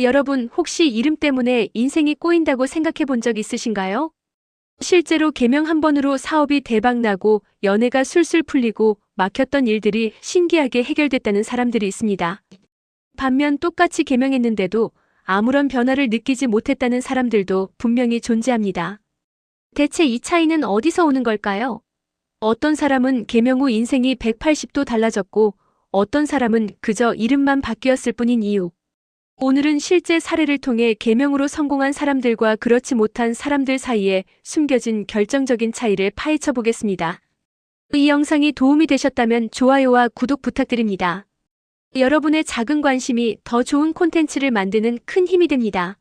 여러분 혹시 이름 때문에 인생이 꼬인다고 생각해 본 적 있으신가요? 실제로 개명 한 번으로 사업이 대박나고 연애가 술술 풀리고 막혔던 일들이 신기하게 해결됐다는 사람들이 있습니다. 반면 똑같이 개명했는데도 아무런 변화를 느끼지 못했다는 사람들도 분명히 존재합니다. 대체 이 차이는 어디서 오는 걸까요? 어떤 사람은 개명 후 인생이 180도 달라졌고 어떤 사람은 그저 이름만 바뀌었을 뿐인 이유. 오늘은 실제 사례를 통해 개명으로 성공한 사람들과 그렇지 못한 사람들 사이에 숨겨진 결정적인 차이를 파헤쳐 보겠습니다. 이 영상이 도움이 되셨다면 좋아요와 구독 부탁드립니다. 여러분의 작은 관심이 더 좋은 콘텐츠를 만드는 큰 힘이 됩니다.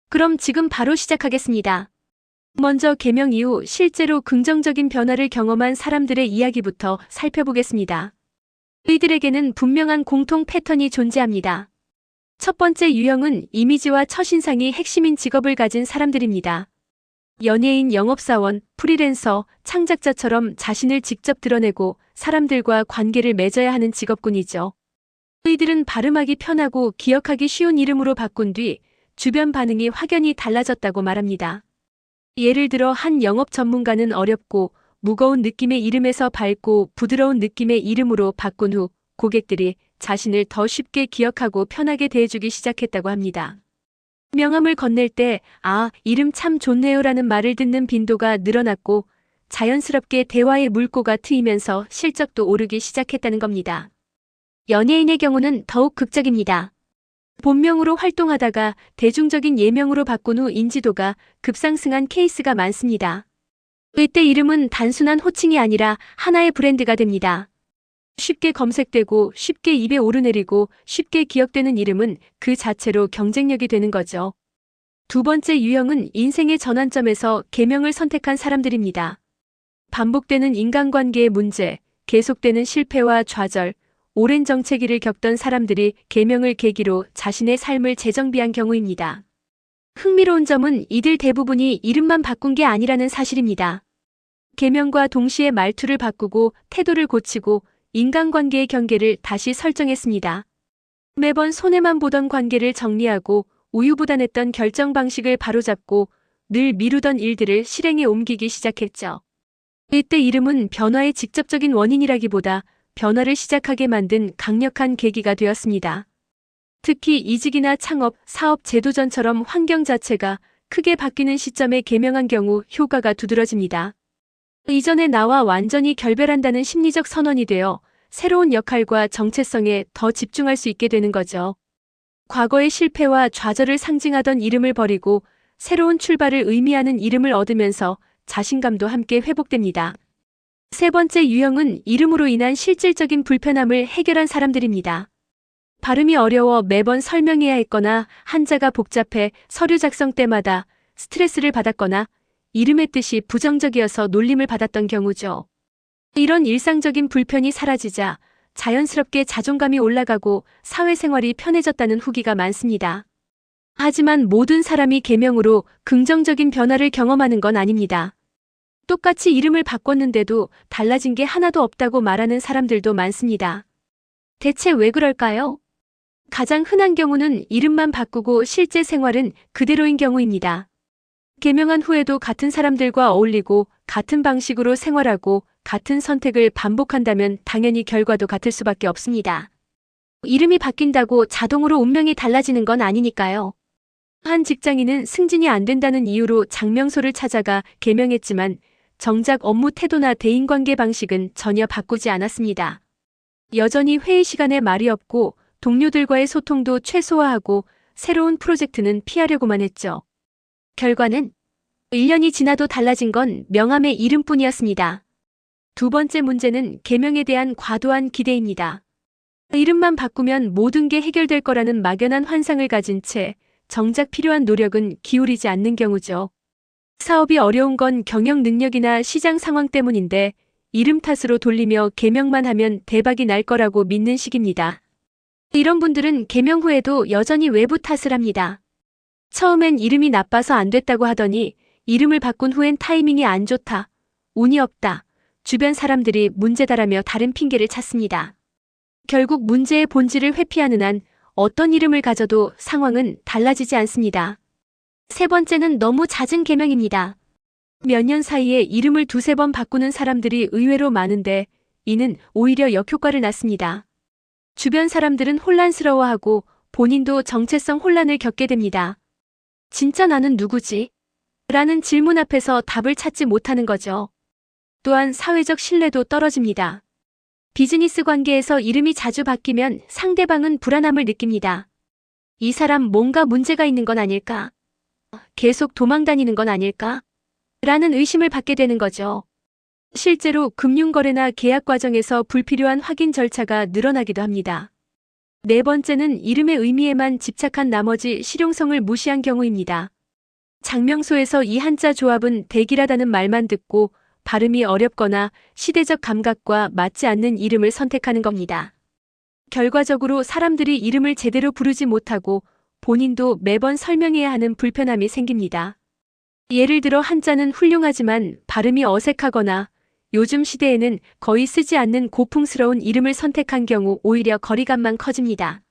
그럼 지금 바로 시작하겠습니다. 먼저 개명 이후 실제로 긍정적인 변화를 경험한 사람들의 이야기부터 살펴보겠습니다. 이들에게는 분명한 공통 패턴이 존재합니다. 첫 번째 유형은 이미지와 첫인상이 핵심인 직업을 가진 사람들입니다. 연예인, 영업사원, 프리랜서, 창작자처럼 자신을 직접 드러내고 사람들과 관계를 맺어야 하는 직업군이죠. 이들은 발음하기 편하고 기억하기 쉬운 이름으로 바꾼 뒤 주변 반응이 확연히 달라졌다고 말합니다. 예를 들어 한 영업 전문가는 어렵고 무거운 느낌의 이름에서 밝고 부드러운 느낌의 이름으로 바꾼 후 고객들이 자신을 더 쉽게 기억하고 편하게 대해주기 시작했다고 합니다. 명함을 건넬 때 이름 참 좋네요라는 말을 듣는 빈도가 늘어났고 자연스럽게 대화의 물꼬가 트이면서 실적도 오르기 시작했다는 겁니다. 연예인의 경우는 더욱 극적입니다. 본명으로 활동하다가 대중적인 예명으로 바꾼 후 인지도가 급상승한 케이스가 많습니다. 이때 이름은 단순한 호칭이 아니라 하나의 브랜드가 됩니다. 쉽게 검색되고 쉽게 입에 오르내리고 쉽게 기억되는 이름은 그 자체로 경쟁력이 되는 거죠. 두 번째 유형은 인생의 전환점에서 개명을 선택한 사람들입니다. 반복되는 인간관계의 문제, 계속되는 실패와 좌절, 오랜 정체기를 겪던 사람들이 개명을 계기로 자신의 삶을 재정비한 경우입니다. 흥미로운 점은 이들 대부분이 이름만 바꾼 게 아니라는 사실입니다. 개명과 동시에 말투를 바꾸고 태도를 고치고 인간관계의 경계를 다시 설정했습니다. 매번 손해만 보던 관계를 정리하고 우유부단했던 결정 방식을 바로잡고 늘 미루던 일들을 실행에 옮기기 시작했죠. 이때 이름은 변화의 직접적인 원인이라기보다 변화를 시작하게 만든 강력한 계기가 되었습니다. 특히 이직이나 창업, 사업 재도전처럼 환경 자체가 크게 바뀌는 시점에 개명한 경우 효과가 두드러집니다. 이전의 나와 완전히 결별한다는 심리적 선언이 되어 새로운 역할과 정체성에 더 집중할 수 있게 되는 거죠. 과거의 실패와 좌절을 상징하던 이름을 버리고 새로운 출발을 의미하는 이름을 얻으면서 자신감도 함께 회복됩니다. 세 번째 유형은 이름으로 인한 실질적인 불편함을 해결한 사람들입니다. 발음이 어려워 매번 설명해야 했거나 한자가 복잡해 서류 작성 때마다 스트레스를 받았거나 이름의 뜻이 부정적이어서 놀림을 받았던 경우죠. 이런 일상적인 불편이 사라지자 자연스럽게 자존감이 올라가고 사회생활이 편해졌다는 후기가 많습니다. 하지만 모든 사람이 개명으로 긍정적인 변화를 경험하는 건 아닙니다. 똑같이 이름을 바꿨는데도 달라진 게 하나도 없다고 말하는 사람들도 많습니다. 대체 왜 그럴까요? 가장 흔한 경우는 이름만 바꾸고 실제 생활은 그대로인 경우입니다. 개명한 후에도 같은 사람들과 어울리고 같은 방식으로 생활하고 같은 선택을 반복한다면 당연히 결과도 같을 수밖에 없습니다. 이름이 바뀐다고 자동으로 운명이 달라지는 건 아니니까요. 한 직장인은 승진이 안 된다는 이유로 장명소를 찾아가 개명했지만 정작 업무 태도나 대인관계 방식은 전혀 바꾸지 않았습니다. 여전히 회의 시간에 말이 없고 동료들과의 소통도 최소화하고 새로운 프로젝트는 피하려고만 했죠. 결과는 1년이 지나도 달라진 건 명함의 이름뿐이었습니다. 두 번째 문제는 개명에 대한 과도한 기대입니다. 이름만 바꾸면 모든 게 해결될 거라는 막연한 환상을 가진 채 정작 필요한 노력은 기울이지 않는 경우죠. 사업이 어려운 건 경영 능력이나 시장 상황 때문인데 이름 탓으로 돌리며 개명만 하면 대박이 날 거라고 믿는 식입니다. 이런 분들은 개명 후에도 여전히 외부 탓을 합니다. 처음엔 이름이 나빠서 안 됐다고 하더니 이름을 바꾼 후엔 타이밍이 안 좋다, 운이 없다, 주변 사람들이 문제다라며 다른 핑계를 찾습니다. 결국 문제의 본질을 회피하는 한 어떤 이름을 가져도 상황은 달라지지 않습니다. 세 번째는 너무 잦은 개명입니다. 몇 년 사이에 이름을 두세 번 바꾸는 사람들이 의외로 많은데 이는 오히려 역효과를 낳습니다. 주변 사람들은 혼란스러워하고 본인도 정체성 혼란을 겪게 됩니다. 진짜 나는 누구지? 라는 질문 앞에서 답을 찾지 못하는 거죠. 또한 사회적 신뢰도 떨어집니다. 비즈니스 관계에서 이름이 자주 바뀌면 상대방은 불안함을 느낍니다. 이 사람 뭔가 문제가 있는 건 아닐까? 계속 도망 다니는 건 아닐까? 라는 의심을 받게 되는 거죠. 실제로 금융거래나 계약 과정에서 불필요한 확인 절차가 늘어나기도 합니다. 네 번째는 이름의 의미에만 집착한 나머지 실용성을 무시한 경우입니다. 장명소에서 이 한자 조합은 대기라다는 말만 듣고 발음이 어렵거나 시대적 감각과 맞지 않는 이름을 선택하는 겁니다. 결과적으로 사람들이 이름을 제대로 부르지 못하고 본인도 매번 설명해야 하는 불편함이 생깁니다. 예를 들어 한자는 훌륭하지만 발음이 어색하거나 요즘 시대에는 거의 쓰지 않는 고풍스러운 이름을 선택한 경우 오히려 거리감만 커집니다.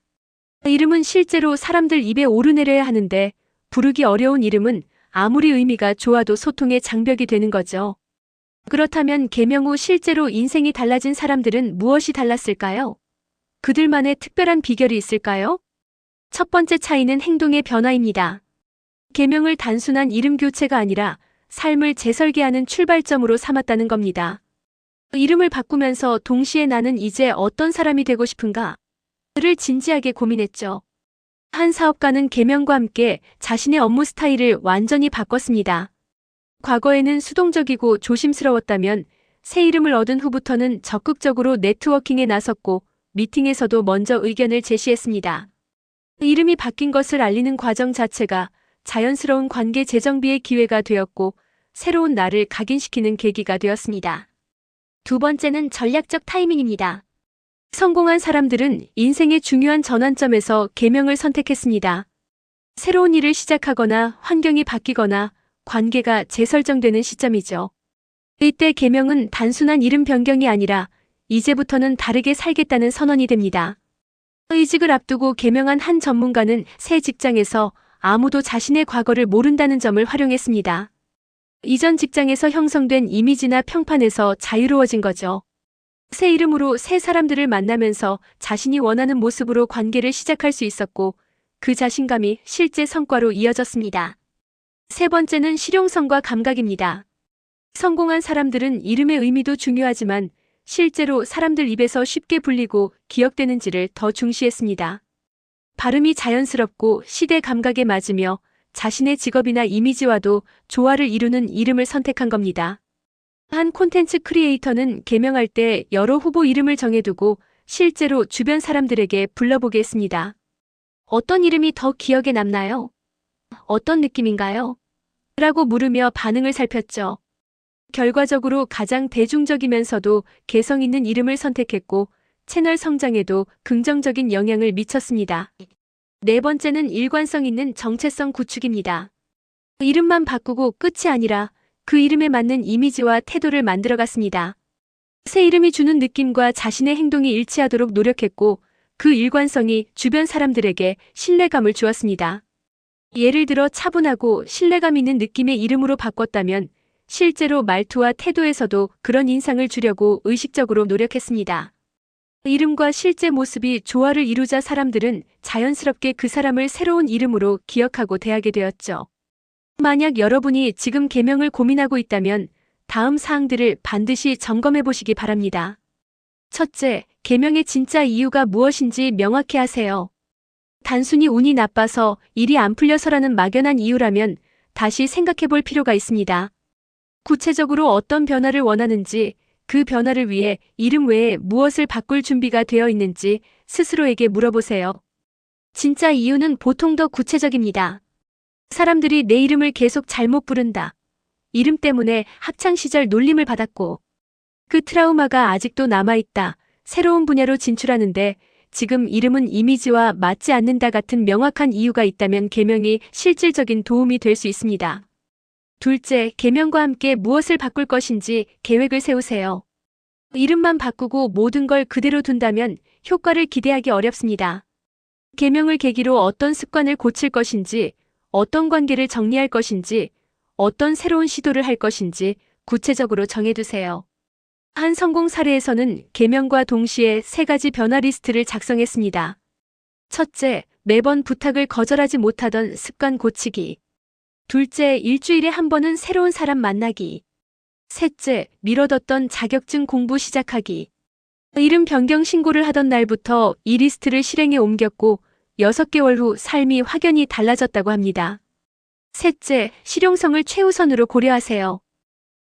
이름은 실제로 사람들 입에 오르내려야 하는데 부르기 어려운 이름은 아무리 의미가 좋아도 소통의 장벽이 되는 거죠. 그렇다면 개명 후 실제로 인생이 달라진 사람들은 무엇이 달랐을까요? 그들만의 특별한 비결이 있을까요? 첫 번째 차이는 행동의 변화입니다. 개명을 단순한 이름 교체가 아니라 삶을 재설계하는 출발점으로 삼았다는 겁니다. 이름을 바꾸면서 동시에 나는 이제 어떤 사람이 되고 싶은가? 를 진지하게 고민했죠. 한 사업가는 개명과 함께 자신의 업무 스타일을 완전히 바꿨습니다. 과거에는 수동적이고 조심스러웠다면 새 이름을 얻은 후부터는 적극적으로 네트워킹에 나섰고 미팅에서도 먼저 의견을 제시했습니다. 이름이 바뀐 것을 알리는 과정 자체가 자연스러운 관계 재정비의 기회가 되었고 새로운 나를 각인시키는 계기가 되었습니다. 두 번째는 전략적 타이밍입니다. 성공한 사람들은 인생의 중요한 전환점에서 개명을 선택했습니다. 새로운 일을 시작하거나 환경이 바뀌거나 관계가 재설정되는 시점이죠. 이때 개명은 단순한 이름 변경이 아니라 이제부터는 다르게 살겠다는 선언이 됩니다. 이직을 앞두고 개명한 한 전문가는 새 직장에서 아무도 자신의 과거를 모른다는 점을 활용했습니다. 이전 직장에서 형성된 이미지나 평판에서 자유로워진 거죠. 새 이름으로 새 사람들을 만나면서 자신이 원하는 모습으로 관계를 시작할 수 있었고 그 자신감이 실제 성과로 이어졌습니다. 세 번째는 실용성과 감각입니다. 성공한 사람들은 이름의 의미도 중요하지만 실제로 사람들 입에서 쉽게 불리고 기억되는지를 더 중시했습니다. 발음이 자연스럽고 시대 감각에 맞으며 자신의 직업이나 이미지와도 조화를 이루는 이름을 선택한 겁니다. 한 콘텐츠 크리에이터는 개명할 때 여러 후보 이름을 정해두고 실제로 주변 사람들에게 불러보게 했습니다. 어떤 이름이 더 기억에 남나요? 어떤 느낌인가요? 라고 물으며 반응을 살폈죠. 결과적으로 가장 대중적이면서도 개성 있는 이름을 선택했고 채널 성장에도 긍정적인 영향을 미쳤습니다. 네 번째는 일관성 있는 정체성 구축입니다. 이름만 바꾸고 끝이 아니라 그 이름에 맞는 이미지와 태도를 만들어갔습니다. 새 이름이 주는 느낌과 자신의 행동이 일치하도록 노력했고 그 일관성이 주변 사람들에게 신뢰감을 주었습니다. 예를 들어 차분하고 신뢰감 있는 느낌의 이름으로 바꿨다면 실제로 말투와 태도에서도 그런 인상을 주려고 의식적으로 노력했습니다. 이름과 실제 모습이 조화를 이루자 사람들은 자연스럽게 그 사람을 새로운 이름으로 기억하고 대하게 되었죠. 만약 여러분이 지금 개명을 고민하고 있다면 다음 사항들을 반드시 점검해 보시기 바랍니다. 첫째, 개명의 진짜 이유가 무엇인지 명확히 하세요. 단순히 운이 나빠서 일이 안 풀려서라는 막연한 이유라면 다시 생각해 볼 필요가 있습니다. 구체적으로 어떤 변화를 원하는지, 그 변화를 위해 이름 외에 무엇을 바꿀 준비가 되어 있는지 스스로에게 물어보세요. 진짜 이유는 보통 더 구체적입니다. 사람들이 내 이름을 계속 잘못 부른다. 이름 때문에 학창시절 놀림을 받았고 그 트라우마가 아직도 남아있다. 새로운 분야로 진출하는데 지금 이름은 이미지와 맞지 않는다 같은 명확한 이유가 있다면 개명이 실질적인 도움이 될 수 있습니다. 둘째, 개명과 함께 무엇을 바꿀 것인지 계획을 세우세요. 이름만 바꾸고 모든 걸 그대로 둔다면 효과를 기대하기 어렵습니다. 계명을 계기로 어떤 습관을 고칠 것인지, 어떤 관계를 정리할 것인지, 어떤 새로운 시도를 할 것인지 구체적으로 정해두세요. 한 성공 사례에서는 계명과 동시에 3가지 변화 리스트를 작성했습니다. 첫째, 매번 부탁을 거절하지 못하던 습관 고치기. 둘째, 일주일에 한 번은 새로운 사람 만나기. 셋째, 미뤄뒀던 자격증 공부 시작하기. 이름 변경 신고를 하던 날부터 이 리스트를 실행에 옮겼고 6개월 후 삶이 확연히 달라졌다고 합니다. 셋째, 실용성을 최우선으로 고려하세요.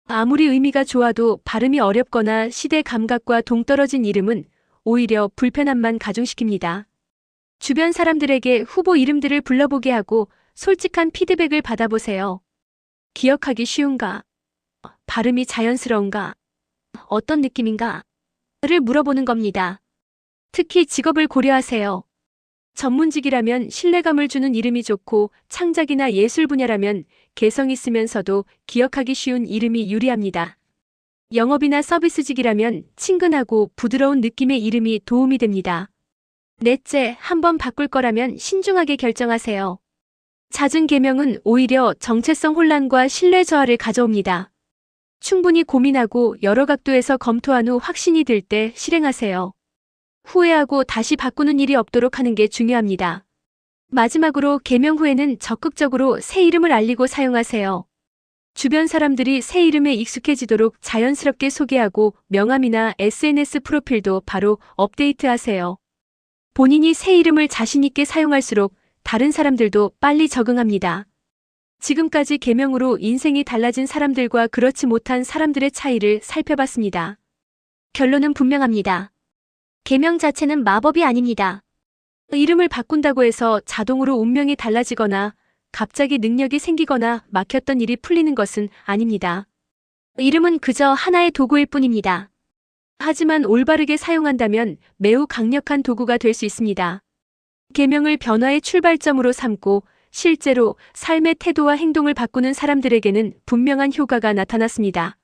아무리 의미가 좋아도 발음이 어렵거나 시대 감각과 동떨어진 이름은 오히려 불편함만 가중시킵니다. 주변 사람들에게 후보 이름들을 불러보게 하고 솔직한 피드백을 받아보세요. 기억하기 쉬운가? 발음이 자연스러운가? 어떤 느낌인가? 를 물어보는 겁니다. 특히 직업을 고려하세요. 전문직이라면 신뢰감을 주는 이름이 좋고 창작이나 예술 분야라면 개성 있으면서도 기억하기 쉬운 이름이 유리합니다. 영업이나 서비스직이라면 친근하고 부드러운 느낌의 이름이 도움이 됩니다. 넷째, 한번 바꿀 거라면 신중하게 결정하세요. 잦은 계명은 오히려 정체성 혼란과 신뢰 저하를 가져옵니다. 충분히 고민하고 여러 각도에서 검토한 후 확신이 들 때 실행하세요. 후회하고 다시 바꾸는 일이 없도록 하는 게 중요합니다. 마지막으로 계명 후에는 적극적으로 새 이름을 알리고 사용하세요. 주변 사람들이 새 이름에 익숙해지도록 자연스럽게 소개하고 명함이나 SNS 프로필도 바로 업데이트하세요. 본인이 새 이름을 자신 있게 사용할수록 다른 사람들도 빨리 적응합니다. 지금까지 계명으로 인생이 달라진 사람들과 그렇지 못한 사람들의 차이를 살펴봤습니다. 결론은 분명합니다. 계명 자체는 마법이 아닙니다. 이름을 바꾼다고 해서 자동으로 운명이 달라지거나 갑자기 능력이 생기거나 막혔던 일이 풀리는 것은 아닙니다. 이름은 그저 하나의 도구일 뿐입니다. 하지만 올바르게 사용한다면 매우 강력한 도구가 될 수 있습니다. 계명을 변화의 출발점으로 삼고 실제로 삶의 태도와 행동을 바꾸는 사람들에게는 분명한 효과가 나타났습니다.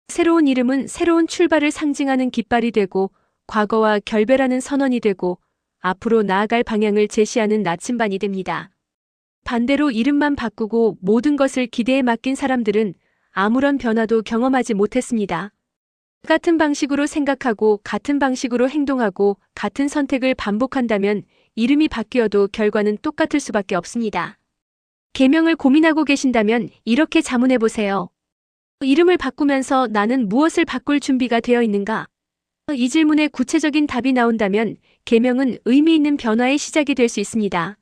새로운 이름은 새로운 출발을 상징하는 깃발이 되고 과거와 결별하는 선언이 되고 앞으로 나아갈 방향을 제시하는 나침반이 됩니다. 반대로 이름만 바꾸고 모든 것을 기대에 맡긴 사람들은 아무런 변화도 경험하지 못했습니다. 같은 방식으로 생각하고 같은 방식으로 행동하고 같은 선택을 반복한다면 이름이 바뀌어도 결과는 똑같을 수밖에 없습니다. 계명을 고민하고 계신다면 이렇게 자문해보세요. 이름을 바꾸면서 나는 무엇을 바꿀 준비가 되어 있는가? 이 질문에 구체적인 답이 나온다면 계명은 의미 있는 변화의 시작이 될 수 있습니다.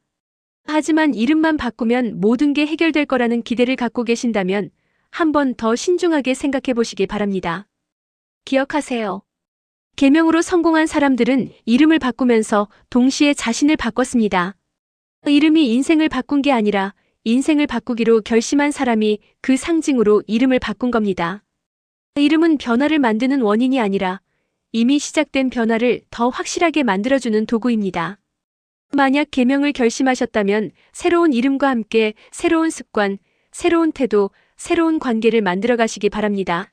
하지만 이름만 바꾸면 모든 게 해결될 거라는 기대를 갖고 계신다면 한 번 더 신중하게 생각해 보시기 바랍니다. 기억하세요. 계명으로 성공한 사람들은 이름을 바꾸면서 동시에 자신을 바꿨습니다. 이름이 인생을 바꾼 게 아니라 인생을 바꾸기로 결심한 사람이 그 상징으로 이름을 바꾼 겁니다. 이름은 변화를 만드는 원인이 아니라 이미 시작된 변화를 더 확실하게 만들어주는 도구입니다. 만약 계명을 결심하셨다면 새로운 이름과 함께 새로운 습관, 새로운 태도, 새로운 관계를 만들어 가시기 바랍니다.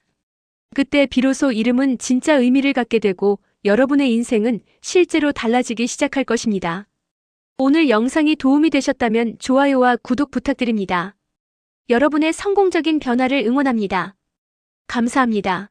그때 비로소 이름은 진짜 의미를 갖게 되고 여러분의 인생은 실제로 달라지기 시작할 것입니다. 오늘 영상이 도움이 되셨다면 좋아요와 구독 부탁드립니다. 여러분의 성공적인 변화를 응원합니다. 감사합니다.